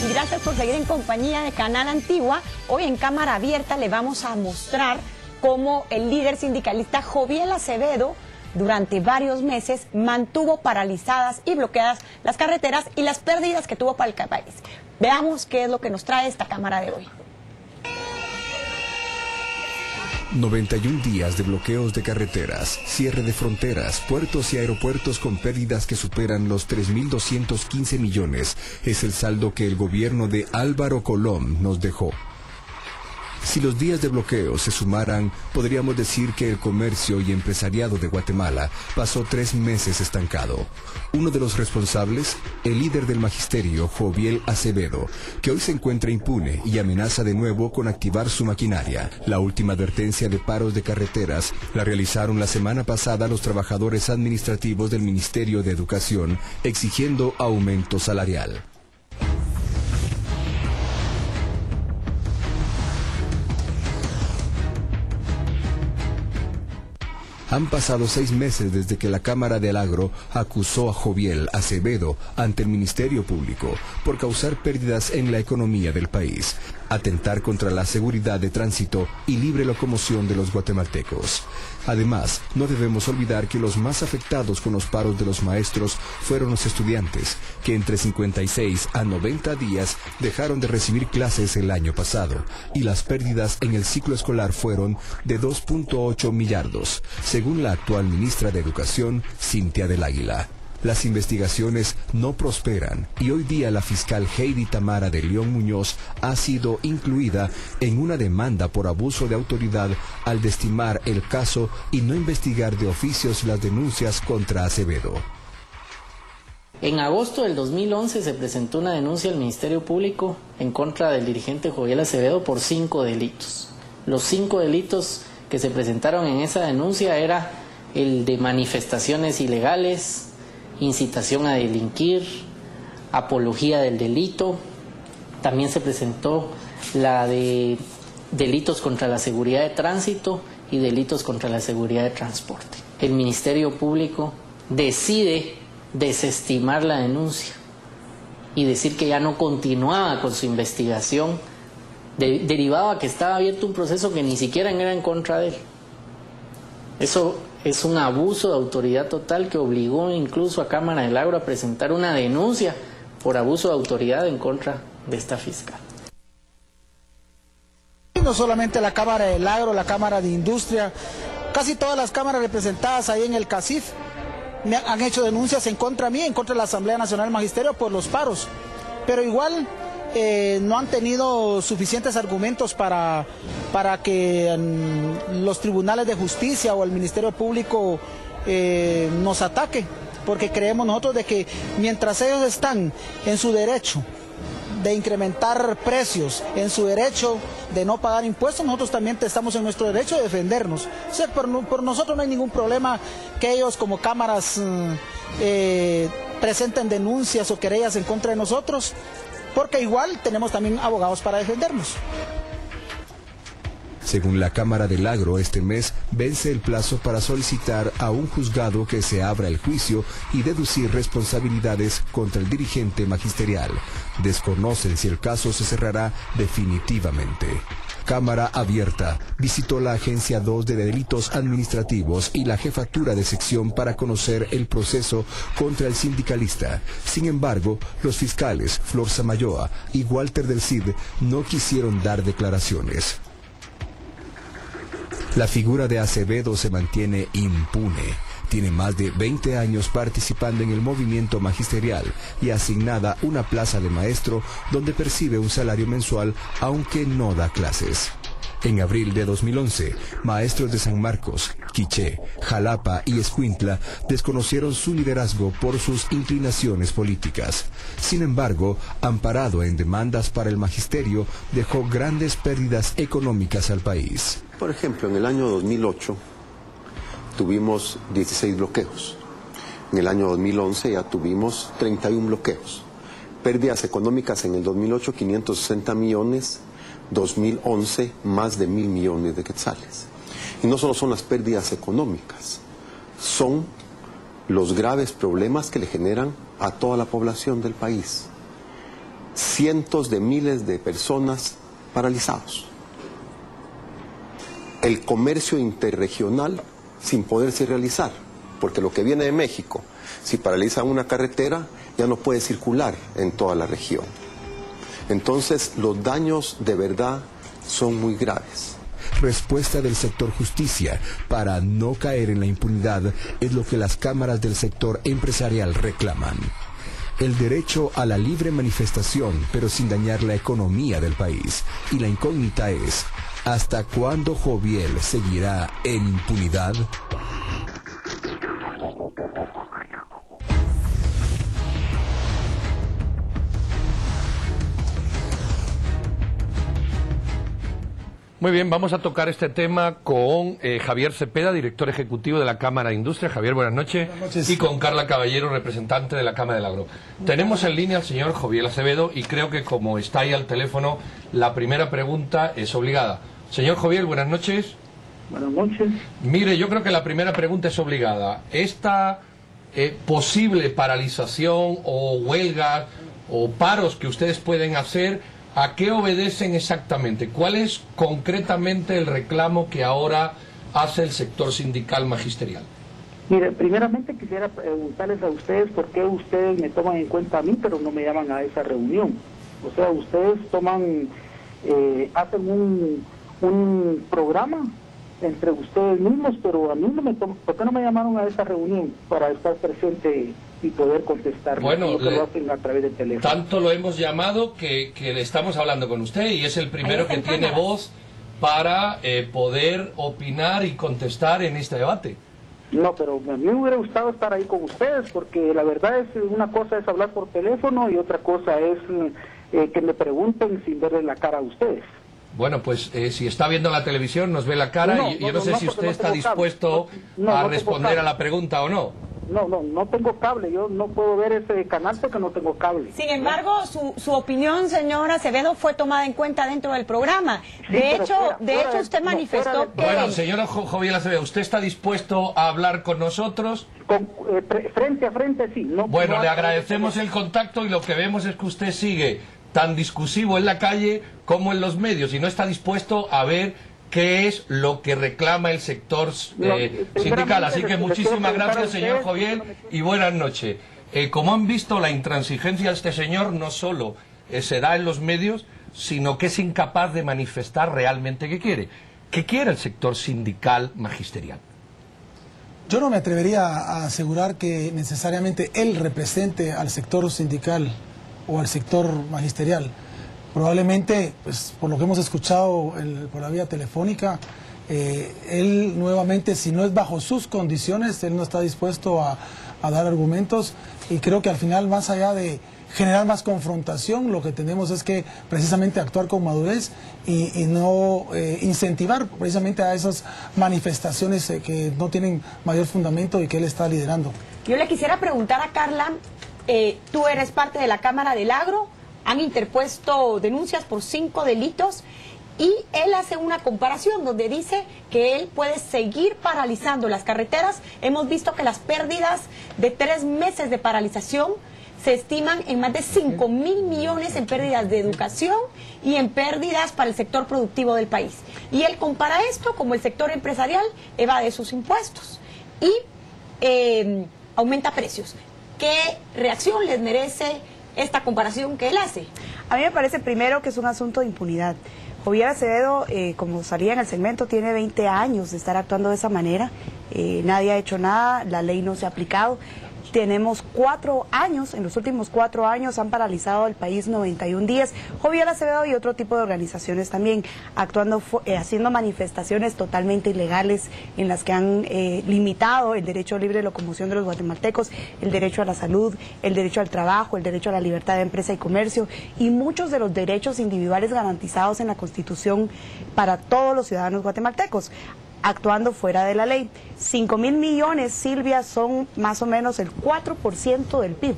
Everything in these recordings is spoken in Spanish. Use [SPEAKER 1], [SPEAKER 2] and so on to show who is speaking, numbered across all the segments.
[SPEAKER 1] y gracias por seguir en compañía de Canal Antigua. Hoy en Cámara Abierta le vamos a mostrar cómo el líder sindicalista Joviel Acevedo durante varios meses mantuvo paralizadas y bloqueadas las carreteras y las pérdidas que tuvo para el país. Veamos qué es lo que nos trae esta cámara de hoy.
[SPEAKER 2] 91 días de bloqueos de carreteras, cierre de fronteras, puertos y aeropuertos con pérdidas que superan los 3.215 millones es el saldo que el gobierno de Álvaro Colom nos dejó. Si los días de bloqueo se sumaran, podríamos decir que el comercio y empresariado de Guatemala pasó 3 meses estancado. Uno de los responsables, el líder del magisterio, Joviel Acevedo, que hoy se encuentra impune y amenaza de nuevo con activar su maquinaria. La última advertencia de paros de carreteras la realizaron la semana pasada los trabajadores administrativos del Ministerio de Educación, exigiendo aumento salarial. Han pasado 6 meses desde que la Cámara del Agro acusó a Joviel Acevedo ante el Ministerio Público por causar pérdidas en la economía del país, atentar contra la seguridad de tránsito y libre locomoción de los guatemaltecos. Además, no debemos olvidar que los más afectados con los paros de los maestros fueron los estudiantes, que entre 56 a 90 días dejaron de recibir clases el año pasado, y las pérdidas en el ciclo escolar fueron de 2.8 millardos, según la actual ministra de Educación, Cintia del Águila. Las investigaciones no prosperan y hoy día la fiscal Heidi Tamara de León Muñoz ha sido incluida en una demanda por abuso de autoridad al desestimar el caso y no investigar de oficios las denuncias contra Acevedo.
[SPEAKER 3] En agosto del 2011 se presentó una denuncia al Ministerio Público en contra del dirigente Joviel Acevedo por 5 delitos. Los 5 delitos que se presentaron en esa denuncia era el de manifestaciones ilegales, incitación a delinquir, apología del delito. También se presentó la de delitos contra la seguridad de tránsito y delitos contra la seguridad de transporte. El Ministerio Público decide desestimar la denuncia y decir que ya no continuaba con su investigación, derivaba que estaba abierto un proceso que ni siquiera era en contra de él. Eso es un abuso de autoridad total que obligó incluso a Cámara del Agro a presentar una denuncia por abuso de autoridad en contra de esta fiscal.
[SPEAKER 4] No solamente la Cámara del Agro, la Cámara de Industria, casi todas las cámaras representadas ahí en el CACIF han hecho denuncias en contra mía, en contra de la Asamblea Nacional del Magisterio por los paros, pero igual no han tenido suficientes argumentos para que los tribunales de justicia o el Ministerio Público nos ataque, porque creemos nosotros de que mientras ellos están en su derecho de incrementar precios, en su derecho de no pagar impuestos, nosotros también estamos en nuestro derecho de defendernos. O sea, por nosotros no hay ningún problema que ellos como cámaras presenten denuncias o querellas en contra de nosotros, porque igual tenemos también abogados para defendernos.
[SPEAKER 2] Según la Cámara del Agro, este mes vence el plazo para solicitar a un juzgado que se abra el juicio y deducir responsabilidades contra el dirigente magisterial. Desconocen si el caso se cerrará definitivamente. Cámara Abierta visitó la Agencia 2 de Delitos Administrativos y la Jefatura de Sección para conocer el proceso contra el sindicalista. Sin embargo, los fiscales Flor Samayoa y Walter del Cid no quisieron dar declaraciones. La figura de Acevedo se mantiene impune. Tiene más de 20 años participando en el movimiento magisterial y asignada una plaza de maestro donde percibe un salario mensual aunque no da clases. En abril de 2011, maestros de San Marcos, Quiché, Jalapa y Escuintla desconocieron su liderazgo por sus inclinaciones políticas. Sin embargo, amparado en demandas para el magisterio, dejó grandes pérdidas económicas al país.
[SPEAKER 5] Por ejemplo, en el año 2008 tuvimos 16 bloqueos. En el año 2011 ya tuvimos 31 bloqueos. Pérdidas económicas en el 2008, 560 millones. 2011, más de 1.000 millones de quetzales. Y no solo son las pérdidas económicas, son los graves problemas que le generan a toda la población del país. cientos de miles de personas paralizados. El comercio interregional sin poderse realizar, porque lo que viene de México, si paralizan una carretera, ya no puede circular en toda la región. Entonces, los daños de verdad son muy graves.
[SPEAKER 2] Respuesta del sector justicia para no caer en la impunidad es lo que las cámaras del sector empresarial reclaman. El derecho a la libre manifestación, pero sin dañar la economía del país. Y la incógnita es, ¿hasta cuándo Joviel seguirá en impunidad?
[SPEAKER 6] Muy bien, vamos a tocar este tema con Javier Cepeda, director ejecutivo de la Cámara de Industria. Javier, buenas noches.
[SPEAKER 4] Buenas noches.
[SPEAKER 6] Y con Carla Caballero, representante de la Cámara del Agro. Tenemos en línea al señor Joviel Acevedo y creo que como está ahí al teléfono, la primera pregunta es obligada. Señor Joviel, buenas noches.
[SPEAKER 7] Buenas noches.
[SPEAKER 6] Mire, yo creo que la primera pregunta es obligada. Esta posible paralización o huelga o paros que ustedes pueden hacer, ¿a qué obedecen exactamente? ¿Cuál es concretamente el reclamo que ahora hace el sector sindical magisterial?
[SPEAKER 7] Mire, primeramente quisiera preguntarles a ustedes por qué ustedes me toman en cuenta a mí, pero no me llaman a esa reunión. O sea, ustedes hacen un programa entre ustedes mismos, pero a mí no me toman. ¿Por qué no me llamaron a esa reunión para estar presente y poder contestar?
[SPEAKER 6] Bueno,
[SPEAKER 7] lo hacen a través del teléfono.
[SPEAKER 6] Tanto lo hemos llamado que le estamos hablando con usted y es el primero que tiene voz para poder opinar y contestar en este debate.
[SPEAKER 7] No, pero a mí me hubiera gustado estar ahí con ustedes, porque la verdad es una cosa es hablar por teléfono y otra cosa es que me pregunten sin verle la cara a ustedes.
[SPEAKER 6] Bueno, pues si está viendo la televisión nos ve la cara y yo no sé si usted está dispuesto a responder a la pregunta o no.
[SPEAKER 7] No tengo cable, yo no puedo ver ese canal porque no tengo cable.
[SPEAKER 1] Sin embargo, su opinión, señora Acevedo, fue tomada en cuenta dentro del programa. De hecho, usted manifestó que...
[SPEAKER 6] Bueno, señora Joviel Acevedo, ¿usted está dispuesto a hablar con nosotros?
[SPEAKER 7] Frente a frente, sí.
[SPEAKER 6] Bueno, le agradecemos el contacto y lo que vemos es que usted sigue tan discusivo en la calle como en los medios y no está dispuesto a ver qué es lo que reclama el sector sindical. Así que muchísimas gracias, señor Joviel, y buenas noches. Como han visto, la intransigencia de este señor no solo se da en los medios, sino que es incapaz de manifestar realmente qué quiere. ¿Qué quiere el sector sindical magisterial?
[SPEAKER 8] Yo no me atrevería a asegurar que necesariamente él represente al sector sindical o al sector magisterial. Probablemente, pues, por lo que hemos escuchado por la vía telefónica, él nuevamente, si no es bajo sus condiciones, él no está dispuesto a dar argumentos, y creo que al final, más allá de generar más confrontación, lo que tenemos es que precisamente actuar con madurez y no incentivar precisamente a esas manifestaciones que no tienen mayor fundamento y que él está liderando.
[SPEAKER 1] Yo le quisiera preguntar a Carla, tú eres parte de la Cámara del Agro, han interpuesto denuncias por 5 delitos y él hace una comparación donde dice que él puede seguir paralizando las carreteras. Hemos visto que las pérdidas de 3 meses de paralización se estiman en más de 5.000 millones en pérdidas de educación y en pérdidas para el sector productivo del país. Y él compara esto como el sector empresarial evade sus impuestos y aumenta precios. ¿Qué reacción les merece esta comparación que él hace?
[SPEAKER 9] A mí me parece primero que es un asunto de impunidad. Joviel Acevedo, como salía en el segmento, tiene 20 años de estar actuando de esa manera. Nadie ha hecho nada, la ley no se ha aplicado. Tenemos 4 años, en los últimos 4 años han paralizado el país 91 días. Joviel Acevedo y otro tipo de organizaciones también actuando, haciendo manifestaciones totalmente ilegales en las que han limitado el derecho a libre locomoción de los guatemaltecos, el derecho a la salud, el derecho al trabajo, el derecho a la libertad de empresa y comercio y muchos de los derechos individuales garantizados en la Constitución para todos los ciudadanos guatemaltecos, actuando fuera de la ley. 5.000 millones, Silvia, son más o menos el 4% del PIB.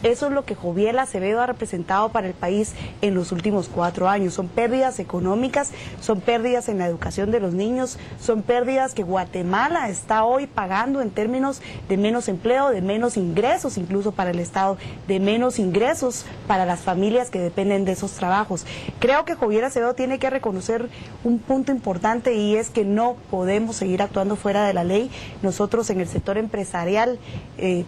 [SPEAKER 9] Eso es lo que Joviel Acevedo ha representado para el país en los últimos 4 años. Son pérdidas económicas, son pérdidas en la educación de los niños, son pérdidas que Guatemala está hoy pagando en términos de menos empleo, de menos ingresos incluso para el Estado, de menos ingresos para las familias que dependen de esos trabajos. Creo que Joviel Acevedo tiene que reconocer un punto importante, y es que no podemos seguir actuando fuera de la ley. Nosotros en el sector empresarial,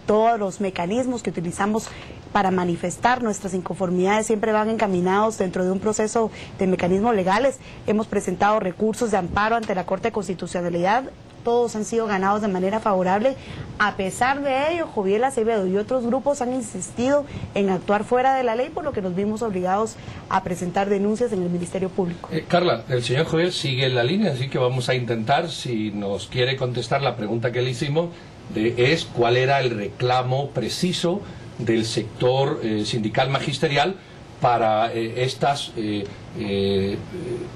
[SPEAKER 9] todos los mecanismos que utilizamos para manifestar nuestras inconformidades siempre van encaminados dentro de un proceso de mecanismos legales. Hemos presentado recursos de amparo ante la Corte de Constitucionalidad, todos han sido ganados de manera favorable. A pesar de ello, Joviel Acevedo y otros grupos han insistido en actuar fuera de la ley, por lo que nos vimos obligados a presentar denuncias en el Ministerio Público.
[SPEAKER 6] Carla, el señor Joviel sigue en la línea, así que vamos a intentar, si nos quiere contestar la pregunta que le hicimos, es cuál era el reclamo preciso del sector sindical magisterial para estas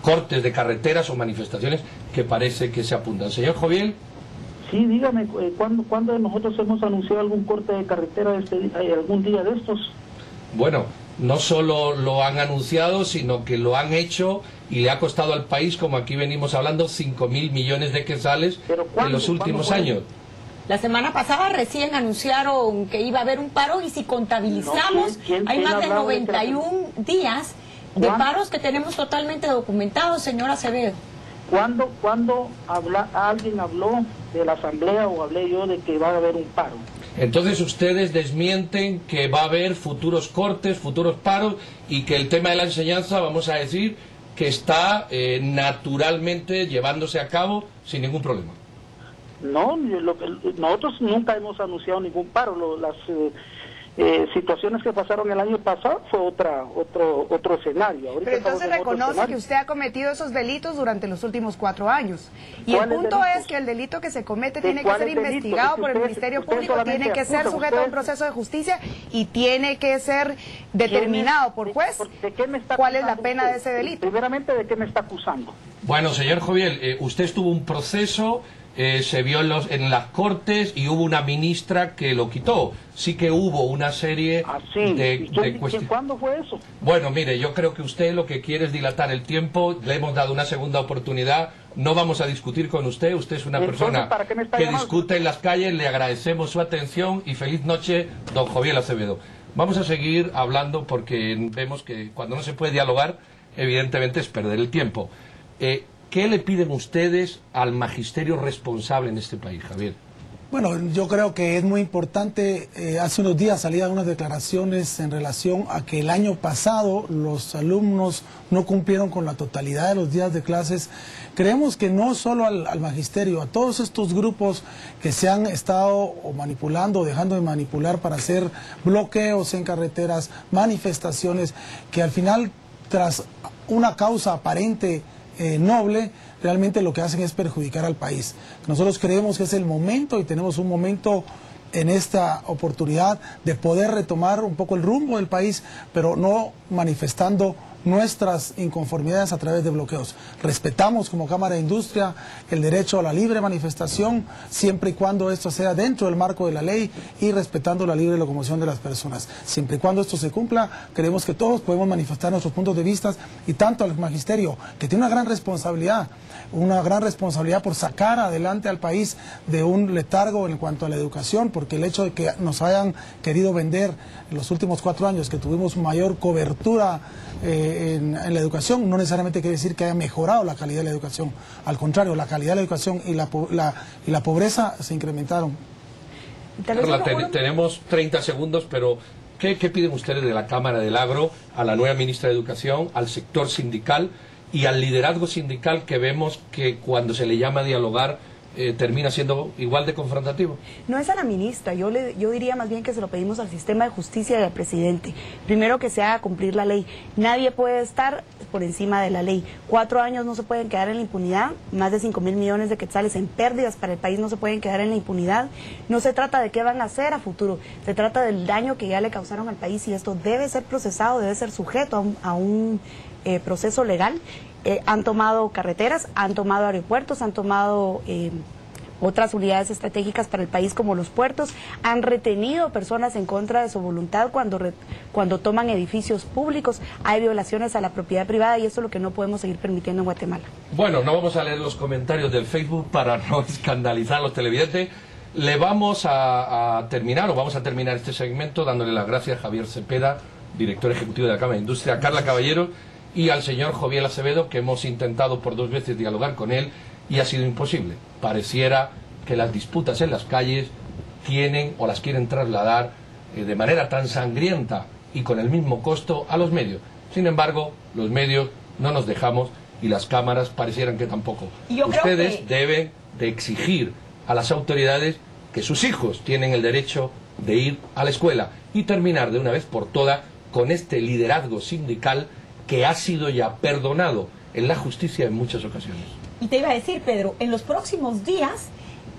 [SPEAKER 6] cortes de carreteras o manifestaciones que parece que se apuntan. Señor Joviel.
[SPEAKER 7] Sí, dígame, ¿cuándo nosotros hemos anunciado algún corte de carretera algún día de estos?
[SPEAKER 6] Bueno, no solo lo han anunciado, sino que lo han hecho y le ha costado al país, como aquí venimos hablando, 5.000 millones de quetzales en los últimos años.
[SPEAKER 1] La semana pasada recién anunciaron que iba a haber un paro, y si contabilizamos, hay más de 91 días de paros que tenemos totalmente documentados, señor Acevedo.
[SPEAKER 7] ¿Cuándo alguien habló de la asamblea o hablé yo de que va a haber un paro?
[SPEAKER 6] Entonces ustedes desmienten que va a haber futuros cortes, futuros paros, y que el tema de la enseñanza, vamos a decir, que está naturalmente llevándose a cabo sin ningún problema.
[SPEAKER 7] No, nosotros nunca hemos anunciado ningún paro. Las situaciones que pasaron el año pasado fue otro escenario. Ahorita
[SPEAKER 9] pero entonces reconoce que usted ha cometido esos delitos durante los últimos 4 años. Y el punto es que el delito que se comete tiene que ser investigado por el Ministerio Público, tiene que ser sujeto a un proceso de justicia y tiene que ser determinado por juez cuál es la pena de ese delito.
[SPEAKER 7] Primeramente, ¿de qué me está acusando?
[SPEAKER 6] Bueno, señor Joviel, usted estuvo un proceso... se vio en las Cortes y hubo una ministra que lo quitó. Sí que hubo una serie de cuestiones.
[SPEAKER 7] ¿Cuándo fue eso?
[SPEAKER 6] Bueno, mire, yo creo que usted lo que quiere es dilatar el tiempo. Le hemos dado una segunda oportunidad. No vamos a discutir con usted. Usted es una persona que discute en las calles. Le agradecemos su atención y feliz noche, don Joviel Acevedo. Vamos a seguir hablando porque vemos que cuando no se puede dialogar, evidentemente es perder el tiempo. ¿Qué le piden ustedes al magisterio responsable en este país, Javier?
[SPEAKER 8] Bueno, yo creo que es muy importante. Hace unos días salían unas declaraciones en relación a que el año pasado los alumnos no cumplieron con la totalidad de los días de clases. Creemos que no solo al magisterio, a todos estos grupos que se han estado manipulando o dejando de manipular para hacer bloqueos en carreteras, manifestaciones, que al final, tras una causa aparente noble, realmente lo que hacen es perjudicar al país. Nosotros creemos que es el momento, y tenemos un momento en esta oportunidad de poder retomar un poco el rumbo del país, pero no manifestando nuestras inconformidades a través de bloqueos. Respetamos como Cámara de Industria el derecho a la libre manifestación, siempre y cuando esto sea dentro del marco de la ley y respetando la libre locomoción de las personas. Siempre y cuando esto se cumpla, creemos que todos podemos manifestar nuestros puntos de vista, y tanto al magisterio, que tiene una gran responsabilidad por sacar adelante al país de un letargo en cuanto a la educación, porque el hecho de que nos hayan querido vender en los últimos 4 años que tuvimos mayor cobertura en la educación, no necesariamente quiere decir que haya mejorado la calidad de la educación. Al contrario, la calidad de la educación y la pobreza se incrementaron.
[SPEAKER 6] Carla, tenemos 30 segundos, pero ¿qué piden ustedes de la Cámara del Agro, a la nueva ministra de Educación, al sector sindical y al liderazgo sindical, que vemos que cuando se le llama a dialogar termina siendo igual de confrontativo?
[SPEAKER 9] No es a la ministra, yo diría más bien que se lo pedimos al sistema de justicia y al presidente. Primero, que se haga cumplir la ley. Nadie puede estar por encima de la ley. 4 años no se pueden quedar en la impunidad, más de 5.000 millones de quetzales en pérdidas para el país no se pueden quedar en la impunidad. No se trata de qué van a hacer a futuro, se trata del daño que ya le causaron al país, y esto debe ser procesado, debe ser sujeto a un proceso legal. Han tomado carreteras, han tomado aeropuertos, han tomado otras unidades estratégicas para el país como los puertos, han retenido personas en contra de su voluntad cuando toman edificios públicos, hay violaciones a la propiedad privada y eso es lo que no podemos seguir permitiendo en Guatemala.
[SPEAKER 6] Bueno, no vamos a leer los comentarios del Facebook para no escandalizar a los televidentes. Le vamos a terminar este segmento dándole las gracias a Javier Cepeda, director ejecutivo de la Cámara de Industria, a Carla Caballero y al señor Joviel Acevedo, que hemos intentado por 2 veces dialogar con él y ha sido imposible. Pareciera que las disputas en las calles tienen o las quieren trasladar de manera tan sangrienta y con el mismo costo a los medios. Sin embargo, los medios no nos dejamos y las cámaras parecieran que tampoco. Ustedes deben de exigir a las autoridades que sus hijos tienen el derecho de ir a la escuela y terminar de una vez por todas con este liderazgo sindical que ha sido ya perdonado en la justicia en muchas ocasiones.
[SPEAKER 1] Y te iba a decir, Pedro, en los próximos días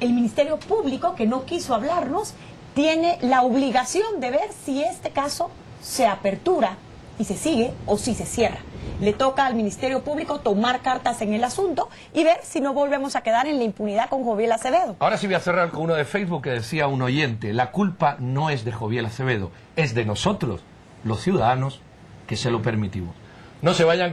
[SPEAKER 1] el Ministerio Público, que no quiso hablarnos, tiene la obligación de ver si este caso se apertura y se sigue o si se cierra. Le toca al Ministerio Público tomar cartas en el asunto y ver si no volvemos a quedar en la impunidad con Joviel Acevedo.
[SPEAKER 6] Ahora sí voy a cerrar con uno de Facebook que decía un oyente: la culpa no es de Joviel Acevedo, es de nosotros, los ciudadanos, que se lo permitimos. No se vayan, que